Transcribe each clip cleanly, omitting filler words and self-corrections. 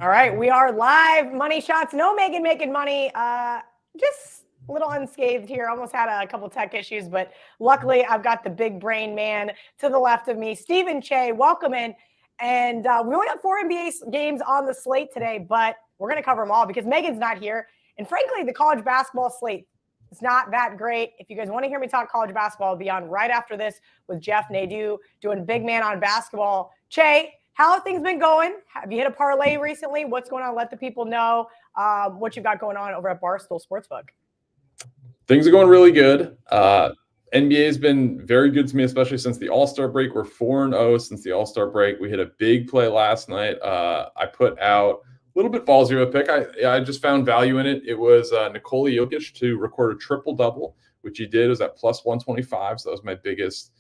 All right, we are live. Money shots. No Megan making money. Just a little unscathed here. Almost had a couple tech issues, but luckily I've got the big brain man to the left of me, Stephen Che. Welcome in. And we only got 4 NBA games on the slate today, but we're going to cover them all because Megan's not here. And frankly, the college basketball slate is not that great. If you guys want to hear me talk college basketball, I'll be on right after this with Jeff Nadeau doing Big Man on Basketball. Che, how have things been going? Have you hit a parlay recently? What's going on? Let the people know what you've got going on over at Barstool Sportsbook. Things are going really good. NBA has been very good to me, especially since the All-Star break. We're 4-0 since the All-Star break. We hit a big play last night. I put out a little bit ballsy of a pick. I just found value in it. It was Nikola Jokic to record a triple-double, which he did. It was at plus 125, so that was my biggest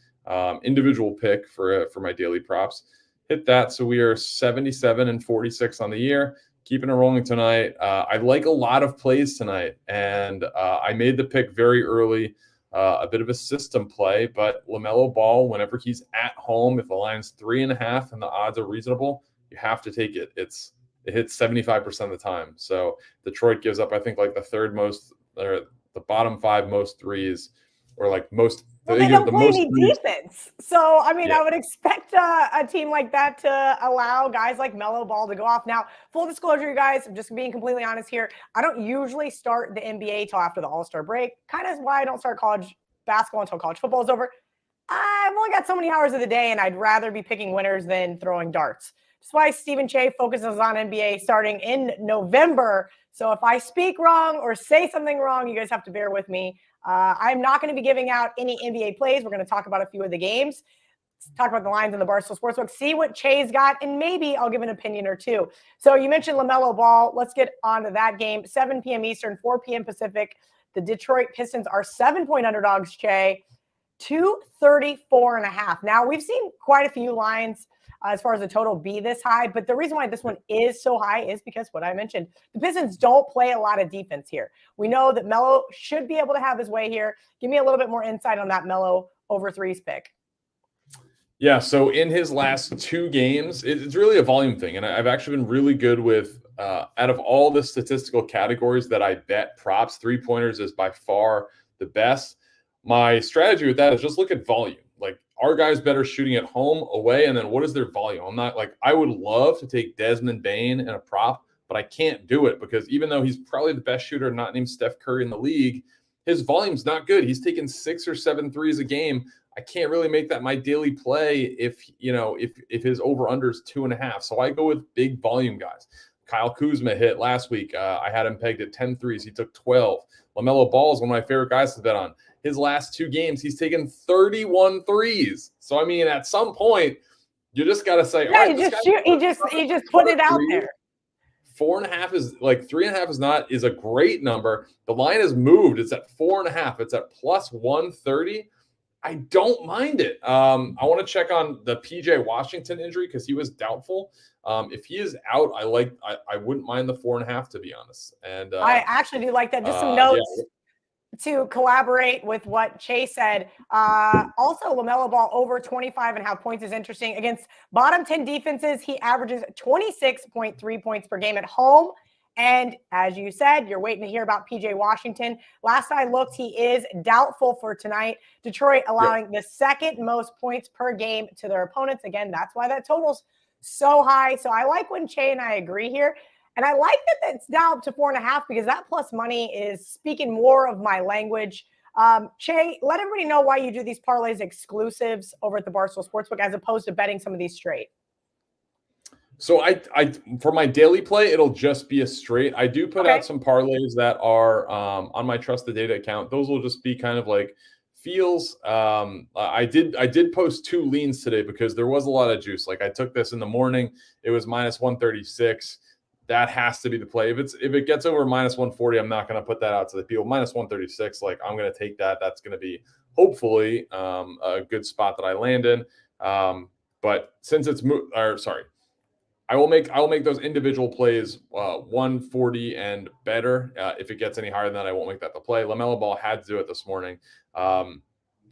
individual pick for my daily props. Hit that, so we are 77-46 on the year. Keeping it rolling tonight. I like a lot of plays tonight, and I made the pick very early, a bit of a system play, but LaMelo Ball, whenever he's at home, if the line's 3.5 and the odds are reasonable, you have to take it. It hits 75% of the time. So Detroit gives up, I think, like the third most, or the bottom 5 most threes, or like most. Well, they don't play any defense. So, I mean, yeah. I would expect a team like that to allow guys like Melo Ball to go off. Now, full disclosure, you guys, I'm just being completely honest here. I don't usually start the NBA till after the All-Star break. Kind of why I don't start college basketball until college football is over. I've only got so many hours of the day, and I'd rather be picking winners than throwing darts. That's why Stephen Che focuses on NBA starting in November. So if I speak wrong or say something wrong, you guys have to bear with me. I'm not going to be giving out any NBA plays. We're going to talk about a few of the games, talk about the lines in the Barstool Sportsbook, see what Che's got, and maybe I'll give an opinion or two. So you mentioned LaMelo Ball. Let's get on to that game. 7 p.m. Eastern, 4 p.m. Pacific. The Detroit Pistons are 7-point underdogs, Che. 234.5. Now, we've seen quite a few lines as far as the total be this high, but the reason why this one is so high is because what I mentioned, the Pistons don't play a lot of defense here. We know that Melo should be able to have his way here. Give me a little bit more insight on that Melo over threes pick. Yeah, so in his last 2 games, it's really a volume thing, and I've actually been really good with, out of all the statistical categories that I bet props, 3-pointers is by far the best. My strategy with that is just look at volume. Like, are guys better shooting at home, away, and then what is their volume? I'm not like, I would love to take Desmond Bane in a prop, but I can't do it because even though he's probably the best shooter not named Steph Curry in the league, his volume's not good. He's taking 6 or 7 threes a game. I can't really make that my daily play if his over-under is 2.5. So I go with big volume guys. Kyle Kuzma hit last week. I had him pegged at 10 threes. He took 12. LaMelo Ball is one of my favorite guys to bet on. His last 2 games, he's taken 31 threes. So, I mean, at some point, you just got to say, yeah, all right, he just put it out there. 4.5 is like 3.5 is a great number. The line has moved. It's at 4.5. It's at plus 130. I don't mind it. I want to check on the PJ Washington injury because he was doubtful. If he is out, I wouldn't mind the 4.5 to be honest. And I actually do like that. Just some notes. Yeah. To collaborate with what Che said. Also, LaMelo Ball over 25.5 points is interesting. Against bottom 10 defenses, he averages 26.3 points per game at home. And as you said, you're waiting to hear about PJ Washington. Last I looked, he is doubtful for tonight. Detroit allowing the second most points per game to their opponents. Again, that's why that total's so high. So I like when Che and I agree here. And I like that it's now up to 4.5 because that plus money is speaking more of my language. Che, let everybody know why you do these parlays exclusives over at the Barstool Sportsbook as opposed to betting some of these straight. So I for my daily play, it'll just be a straight. I do put out some parlays that are on my Trust the Data account. Those will just be kind of like feels. I did post 2 leans today because there was a lot of juice. Like I took this in the morning. It was minus 136. That has to be the play. If it gets over minus 140, I'm not going to put that out to the people. Minus 136, like I'm going to take that. That's going to be hopefully a good spot that I land in. But since it's I will make those individual plays 140 and better. If it gets any higher than that, I won't make that the play. LaMelo Ball had to do it this morning.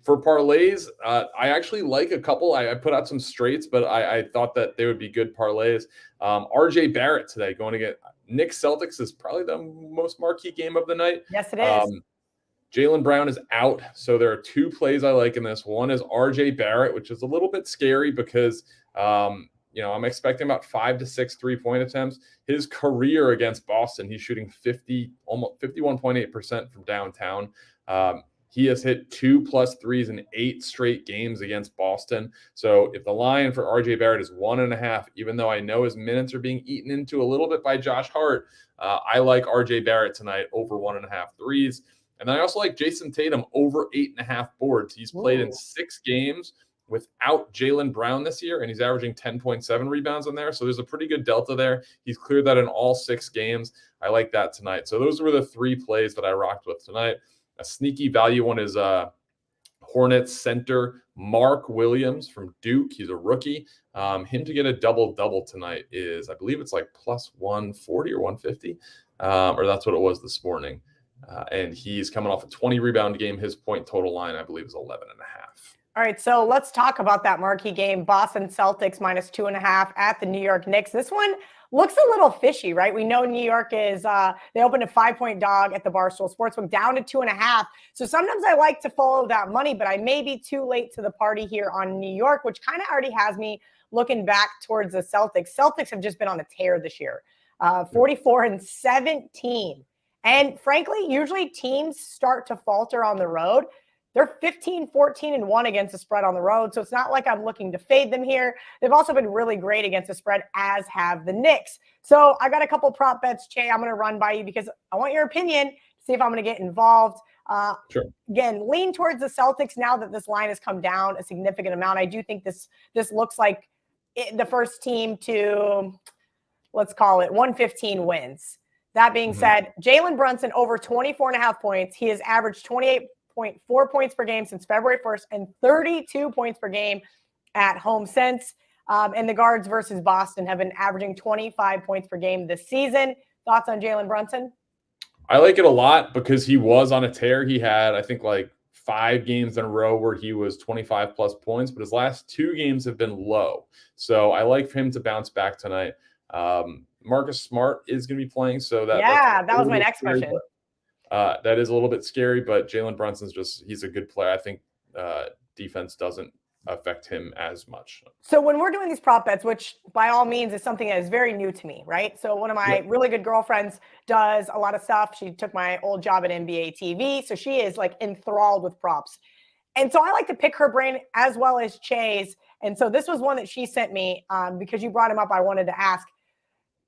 For parlays, I actually like a couple. I put out some straights, but I thought that they would be good parlays. RJ Barrett today going to get Knicks Celtics is probably the most marquee game of the night. Yes, it is. Jaylen Brown is out, so there are two plays I like in this. One is RJ Barrett, which is a little bit scary because I'm expecting about 5 to 6 3-point attempts. His career against Boston, he's shooting almost 51.8% from downtown. He has hit 2+ threes in 8 straight games against Boston. So if the line for RJ Barrett is 1.5, even though I know his minutes are being eaten into a little bit by Josh Hart, I like RJ Barrett tonight over 1.5 threes. And then I also like Jason Tatum over 8.5 boards. He's played in 6 games without Jaylen Brown this year, and he's averaging 10.7 rebounds in there. So there's a pretty good delta there. He's cleared that in all 6 games. I like that tonight. So those were the 3 plays that I rocked with tonight. A sneaky value one is Hornets center Mark Williams from Duke. He's a rookie. Him to get a double-double tonight is, I believe it's like plus 140 or 150, or that's what it was this morning. And he's coming off a 20 rebound game. His point total line, I believe, is 11.5. All right, so let's talk about that marquee game. Boston Celtics minus 2.5 at the New York Knicks. This one looks a little fishy, right? We know New York is, they opened a 5-point dog at the Barstool Sportsbook down to 2.5. So sometimes I like to follow that money, but I may be too late to the party here on New York, which kind of already has me looking back towards the Celtics. Celtics have just been on a tear this year, 44-17. And frankly, usually teams start to falter on the road. They're 15-14-1 against the spread on the road. So it's not like I'm looking to fade them here. They've also been really great against the spread, as have the Knicks. So I got a couple prop bets, Che, I'm going to run by you because I want your opinion, see if I'm going to get involved. Sure. Again, lean towards the Celtics now that this line has come down a significant amount. I do think this looks like the first team to, let's call it 115 wins. That being said, Jalen Brunson over 24.5 points. He has averaged 28.4 points per game since February 1st and 32 points per game at home since. And the guards versus Boston have been averaging 25 points per game this season. Thoughts on Jalen Brunson? I like it a lot because he was on a tear. He had, I think, like 5 games in a row where he was 25 plus points, but his last 2 games have been low. So I like for him to bounce back tonight. Marcus Smart is going to be playing. So that was my next question. That is a little bit scary, but Jalen Brunson's he's a good player. I think defense doesn't affect him as much. So when we're doing these prop bets, which by all means is something that is very new to me, right? So one of my really good girlfriends does a lot of stuff. She took my old job at NBA TV. So she is like enthralled with props. And so I like to pick her brain as well as Che's. And so this was one that she sent me because you brought him up. I wanted to ask,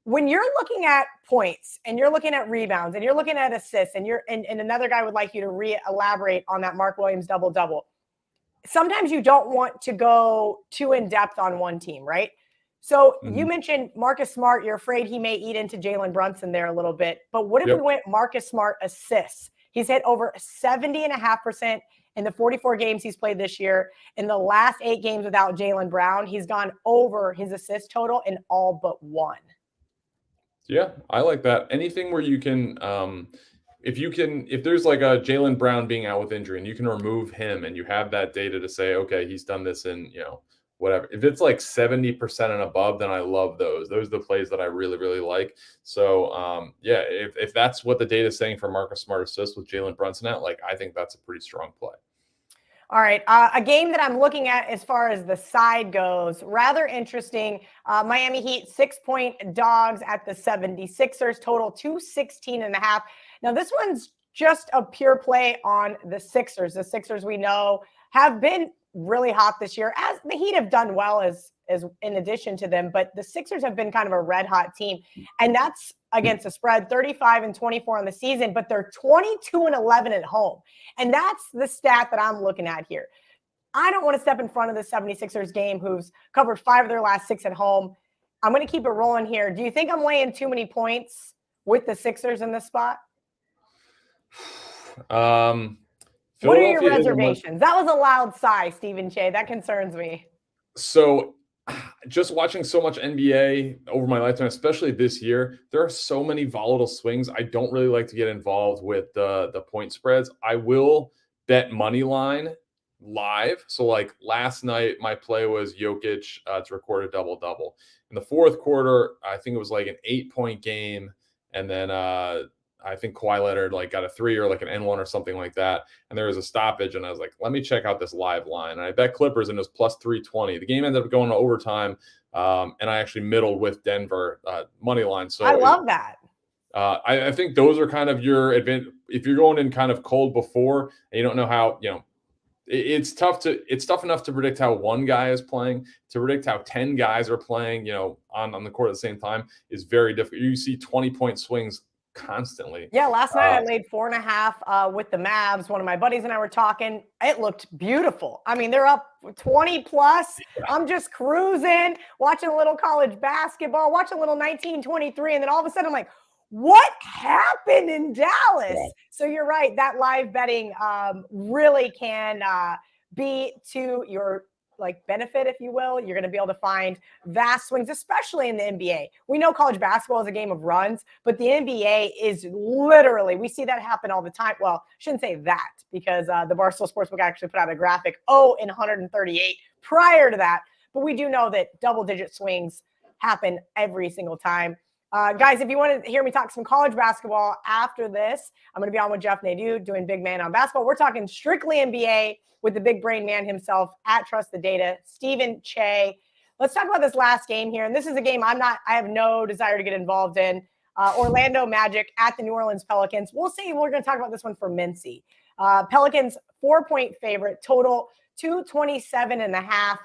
when you're looking at points and you're looking at rebounds and you're looking at assists and and another guy would like you to elaborate on that Mark Williams double-double, sometimes you don't want to go too in depth on one team, right? So you mentioned Marcus Smart. You're afraid he may eat into Jalen Brunson there a little bit. But what if we went Marcus Smart assists? He's hit over 70.5% in the 44 games he's played this year. In the last 8 games without Jaylen Brown, he's gone over his assist total in all but 1. Yeah, I like that. Anything where you can, if there's like a Jaylen Brown being out with injury and you can remove him and you have that data to say, okay, he's done this in, whatever. If it's like 70% and above, then I love those. Those are the plays that I really, really like. So, if that's what the data is saying for Marcus Smart assists with Jalen Brunson out, I think that's a pretty strong play. All right. A game that I'm looking at as far as the side goes, rather interesting. Miami Heat 6-point dogs at the 76ers, total 216.5. Now, this one's just a pure play on the Sixers. The Sixers, we know, have been really hot this year, as the Heat have done well as in addition to them. But the Sixers have been kind of a red hot team. And that's against the spread, 35-24 on the season, but they're 22-11 at home. And that's the stat that I'm looking at here. I don't want to step in front of the 76ers game, who's covered 5 of their last 6 at home. I'm going to keep it rolling here. Do you think I'm laying too many points with the Sixers in this spot? What are your reservations? That was a loud sigh, Stephen Che. That concerns me. So just watching so much NBA over my lifetime, especially this year, there are so many volatile swings. I don't really like to get involved with the point spreads. I will bet money line live. So like last night, my play was Jokic to record a double-double. In the fourth quarter, I think it was like an 8-point game. And then I think Kawhi Leonard like got a 3 or like an N1 or something like that. And there was a stoppage. And I was like, let me check out this live line. And I bet Clippers and it was plus 320. The game ended up going to overtime. And I actually middled with Denver money line. So I love that. I think those are kind of your advantage. If you're going in kind of cold before and you don't know how, it's tough enough to predict how one guy is playing. To predict how 10 guys are playing, on the court at the same time is very difficult. You see 20-point swings constantly. Yeah, last night I laid 4.5 with the Mavs. One of my buddies and I were talking. It looked beautiful. I mean, they're up 20 plus. Yeah. I'm just cruising, watching a little college basketball, watching a little 1923, and then all of a sudden I'm like, what happened in Dallas? Yeah. So you're right. That live betting really can be to your benefit, if you will. You're going to be able to find vast swings, especially in the NBA. We know college basketball is a game of runs, but the NBA is literally, we see that happen all the time. Well, I shouldn't say that because the Barstool Sportsbook actually put out a graphic, 138 prior to that. But we do know that double-digit swings happen every single time. Guys, if you want to hear me talk some college basketball after this, I'm going to be on with Jeff Nadeau doing Big Man on Basketball. We're talking strictly NBA with the big brain man himself at Trust the Data, Stephen Che. Let's talk about this last game here. And this is a game I have no desire to get involved in. Orlando Magic at the New Orleans Pelicans. We'll see. We're going to talk about this one for Mincy. Pelicans 4-point favorite, total 227.5.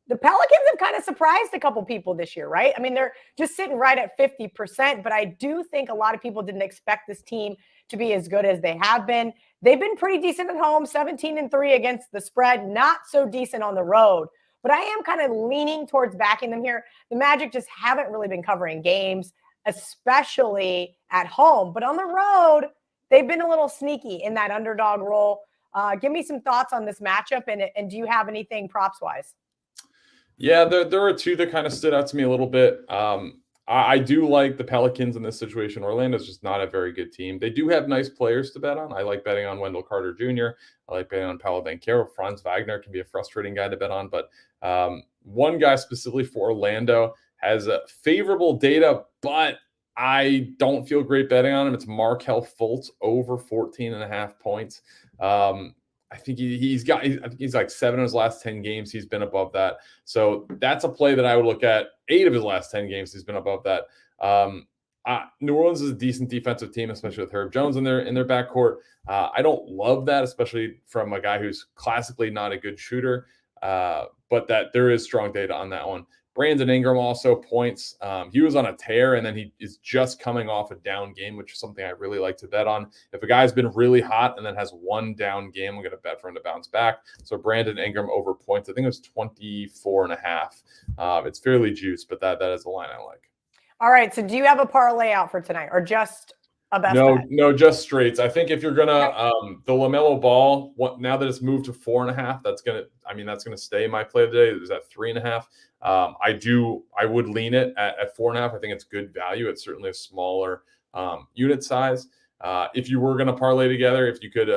The Pelicans have kind of surprised a couple people this year, right? I mean, they're just sitting right at 50%, but I do think a lot of people didn't expect this team to be as good as they have been. They've been pretty decent at home, 17-3 against the spread, not so decent on the road. But I am kind of leaning towards backing them here. The Magic just haven't really been covering games, especially at home. But on the road, they've been a little sneaky in that underdog role. Give me some thoughts on this matchup, and do you have anything props-wise? Yeah, there are two that kind of stood out to me a little bit. I do like the Pelicans in this situation. Orlando's just not a very good team. They do have nice players to bet on. I like betting on Wendell Carter Jr. I like betting on Paolo Banchero. Franz Wagner can be a frustrating guy to bet on. But one guy specifically for Orlando has a favorable data, but I don't feel great betting on him. It's Markelle Fultz over 14.5 points. I think he's like 7 of his last 10 games. He's been above that. So that's a play that I would look at. 8 of his last 10 games, he's been above that. New Orleans is a decent defensive team, especially with Herb Jones in their backcourt. I don't love that, especially from a guy who's classically not a good shooter, but that there is strong data on that one. Brandon Ingram also points. He was on a tear, and then he is just coming off a down game, which is something I really like to bet on. If a guy's been really hot and then has one down game, I'm going to bet for him to bounce back. So Brandon Ingram over points. I think it was 24.5. It's fairly juiced, but that is the line I like. All right. So do you have a parlay out for tonight or just a best bet? No, just straights. I think if you're gonna the LaMelo Ball, now that it's moved to 4.5, that's gonna stay my play today. It was at 3.5. I would lean it at 4.5. I think it's good value. It's certainly a smaller unit size. If you were gonna parlay together, if you could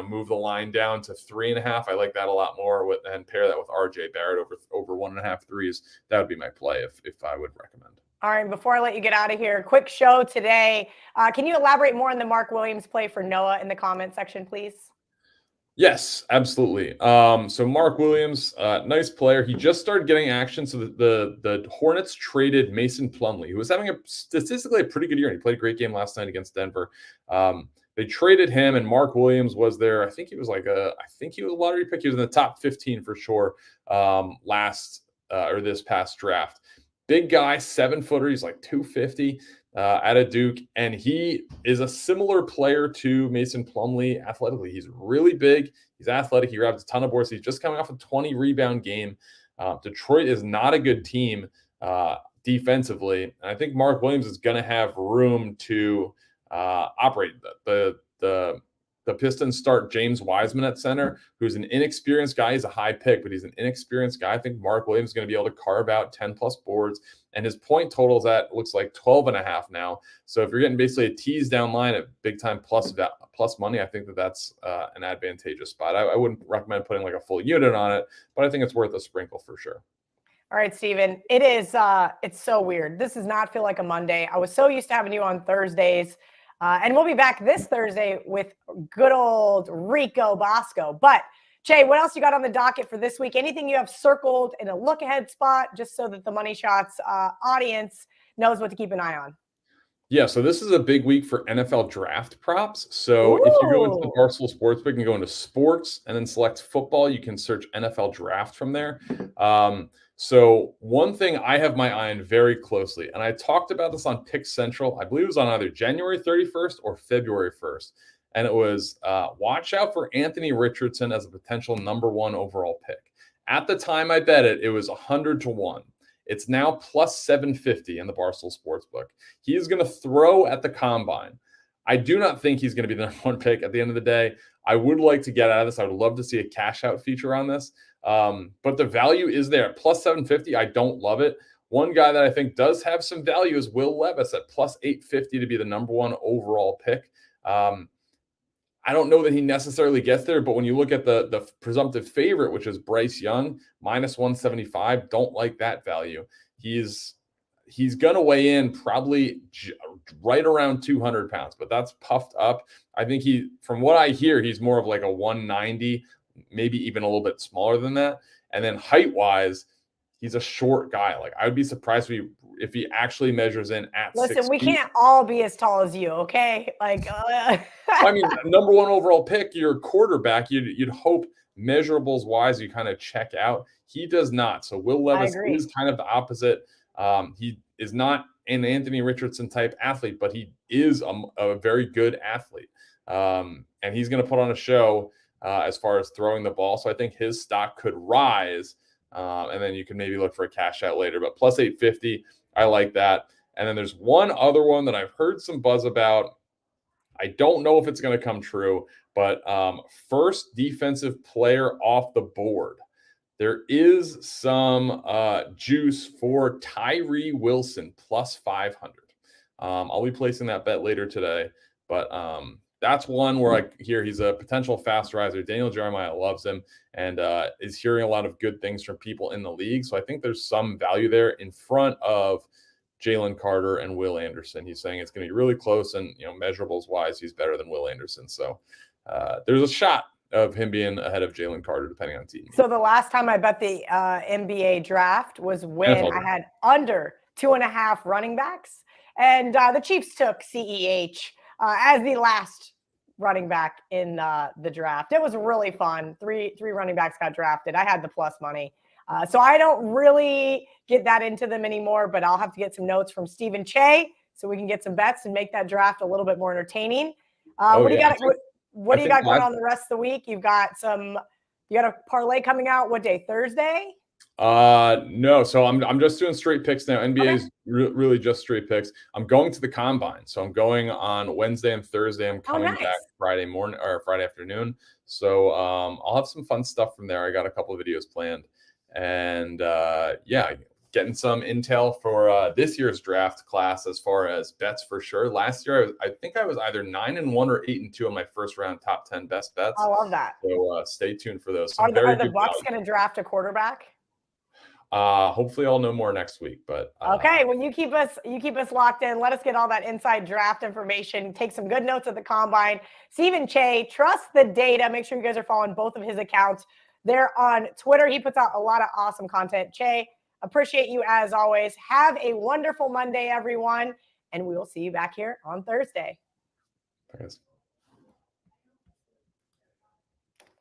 move the line down to 3.5, I like that a lot more and pair that with RJ Barrett over 1.5 threes. That would be my play if I would recommend. All right, before I let you get out of here, quick show today. Can you elaborate more on the Mark Williams play for Noah in the comment section, please? Yes, absolutely. So Mark Williams, nice player. He just started getting action. So the Hornets traded Mason Plumlee, who was having statistically a pretty good year. He played a great game last night against Denver. They traded him, and Mark Williams was there. I think he was a lottery pick. He was in the top 15 for sure this past draft. Big guy, 7-footer. He's like 250 out of Duke. And he is a similar player to Mason Plumlee athletically. He's really big. He's athletic. He grabs a ton of boards. He's just coming off a 20-rebound game. Detroit is not a good team defensively. And I think Mark Williams is going to have room to operate the the Pistons start James Wiseman at center, who's an inexperienced guy. He's a high pick, but he's an inexperienced guy. I think Mark Williams is going to be able to carve out 10 plus boards, and his point totals at looks like 12.5 now. So if you're getting basically a tease down line at big time plus money, I think that's an advantageous spot. I wouldn't recommend putting like a full unit on it, but I think it's worth a sprinkle for sure. All right, Steven, it is, it's so weird. This does not feel like a Monday. I was so used to having you on Thursdays, and we'll be back this Thursday with good old Rico Bosco. But Jay, what else you got on the docket for this week? Anything you have circled in a look ahead spot, just so that the Money Shots audience knows what to keep an eye on? Yeah, so this is a big week for NFL draft props. So if you go into the Barstool Sportsbook and go into sports and then select football, you can search NFL draft from there. So one thing I have my eye on very closely, and I talked about this on Pick Central, I believe it was on either January 31st or February 1st. And it was watch out for Anthony Richardson as a potential number 1 overall pick. At the time I bet it was 100-1. It's now plus 750 in the Barstool Sportsbook. He is going to throw at the combine. I do not think he's going to be the number 1 pick at the end of the day. I would like to get out of this. I would love to see a cash out feature on this. But the value is there. Plus 750, I don't love it. One guy that I think does have some value is Will Levis at plus 850 to be the number 1 overall pick. I don't know that he necessarily gets there, but when you look at the presumptive favorite, which is Bryce Young, minus 175, don't like that value. He's going to weigh in probably right around 200 pounds, but that's puffed up. I think from what I hear, he's more of like a 190, maybe even a little bit smaller than that. And then height-wise, he's a short guy. Like, I would be surprised if he actually measures in at 6 feet. Listen, we can't all be as tall as you, okay? Like, I mean, number 1 overall pick, your quarterback, you'd hope measurables wise, you kind of check out. He does not. So Will Levis is kind of the opposite. He is not an Anthony Richardson type athlete, but he is a very good athlete. And he's going to put on a show as far as throwing the ball. So I think his stock could rise. And then you can maybe look for a cash out later, but plus 850, I like that. And then there's one other one that I've heard some buzz about. I don't know if it's going to come true, but first defensive player off the board. There is some juice for Tyree Wilson plus 500. I'll be placing that bet later today, but that's one where I hear he's a potential fast riser. Daniel Jeremiah loves him and is hearing a lot of good things from people in the league. So I think there's some value there in front of Jalen Carter and Will Anderson. He's saying it's going to be really close, and measurables wise, he's better than Will Anderson. So there's a shot of him being ahead of Jalen Carter, depending on team. So the last time I bet the NBA draft was when I had under 2.5 running backs, and the Chiefs took CEH as the last running back in the draft. It was really fun. Three running backs got drafted. I had the plus money. So I don't really get that into them anymore, but I'll have to get some notes from Stephen Che so we can get some bets and make that draft a little bit more entertaining. What do you got going on the rest of the week? You got a parlay coming out. What day? Thursday? No. So I'm just doing straight picks now. NBA is really just straight picks. I'm going to the combine. So I'm going on Wednesday and Thursday. I'm coming back Friday morning or Friday afternoon. So I'll have some fun stuff from there. I got a couple of videos planned. And getting some intel for this year's draft class as far as bets for sure. Last year, I think I was either 9-1 or 8-2 on my first round top 10 best bets. I love that. So stay tuned for those. Are the Bucks going to draft a quarterback? Hopefully I'll know more next week, but okay. Well, you keep us locked in. Let us get all that inside draft information. Take some good notes at the combine. Stephen Che, trust the data. Make sure you guys are following both of his accounts. They're on Twitter. He puts out a lot of awesome content. Che, appreciate you as always. Have a wonderful Monday, everyone, and we will see you back here on Thursday. Thanks.